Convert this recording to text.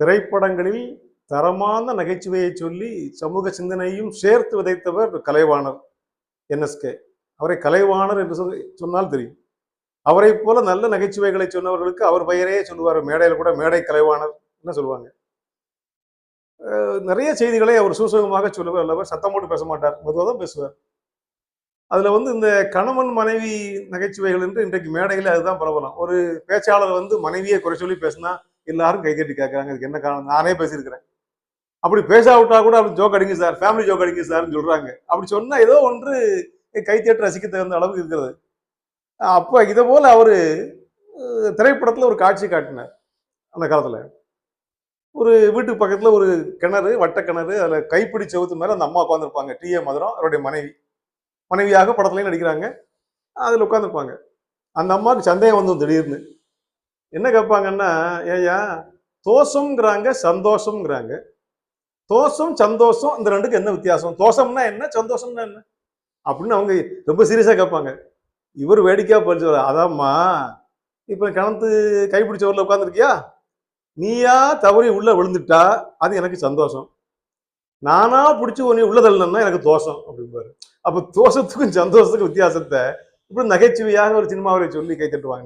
திரைப்படங்களில் தரமான நகைச்சுவையை சொல்லி சமூக சிந்தனையும் சேர்த்து விதைத்தவர் கலைவாணர் என்எஸ்கே. அவரை கலைவாணர் என்று சொன்னால் தெரியும். அவரை போல நல்ல நகைச்சுவைகளை சொன்னவர்களுக்கு அவர் பெயரே சொல்லுவார். மேடையில் கூட மேடை கலைவாணர் என்ன சொல்லுவாங்க. நிறைய செய்திகளை அவர் சூசகமாக சொல்லுவார். அல்லவர் சத்தம் போட்டு பேச மாட்டார், மெதுவாக தான் பேசுவார். அதுல இந்த கணவன் மனைவி நகைச்சுவைகள் என்று இன்றைக்கு மேடையில் அதுதான் பரவலாம். ஒரு பேச்சாளர் மனைவியை குறை சொல்லி பேசினா எல்லாரும் கைகட்டி கேட்கறாங்க. அதுக்கு என்ன காரணம்? நானே பேசியிருக்கிறேன். அப்படி பேசாவிட்டா கூட அப்படி ஜோக் அடிங்க சார், ஃபேமிலி ஜோக் அடிங்க சார்ன்னு சொல்றாங்க. அப்படி சொன்னா ஏதோ ஒன்று கைத்தேற்று ரசிக்க தகுந்த அளவுக்கு இருக்கிறது. அப்ப இதை போல அவரு திரைப்படத்துல ஒரு காட்சி காட்டினார். அந்த காலத்துல ஒரு வீட்டுக்கு பக்கத்துல ஒரு கிணறு, வட்ட கிணறு, அதுல கைப்பிடி செவுத்து மேல அந்த அம்மா உட்காந்துருப்பாங்க. டி.ஏ. மதுரம் அவருடைய மனைவியாக படத்துலயும் நடிக்கிறாங்க. அதுல உட்காந்துருப்பாங்க. அந்த அம்மாவுக்கு சந்தேகம் திடீர்னு என்ன கேட்பாங்கன்னா, ஏயா தோஷம்ங்கிறாங்க, சந்தோஷம்ங்கிறாங்க. தோஷம் சந்தோஷம் இந்த ரெண்டுக்கு என்ன வித்தியாசம்? தோஷம்னா என்ன, சந்தோஷம்னா என்ன அப்படின்னு அவங்க ரொம்ப சீரியஸா கேட்பாங்க. இவர் வேடிக்கையா படிச்சு, அதாம்மா இப்ப கிணத்து கைப்பிடிச்சவர்ல உட்காந்துருக்கியா, நீயா தவறி உள்ள விழுந்துட்டா அது எனக்கு சந்தோஷம், நானா பிடிச்சி உன்னை உள்ள தள்ளணும்னா எனக்கு தோஷம் அப்படிம்பாரு. அப்ப தோஷத்துக்கும் சந்தோஷத்துக்கும் வித்தியாசத்தை இப்படி நகைச்சுவையாக ஒரு சினிமாவை சொல்லி கை தட்டுவாங்க.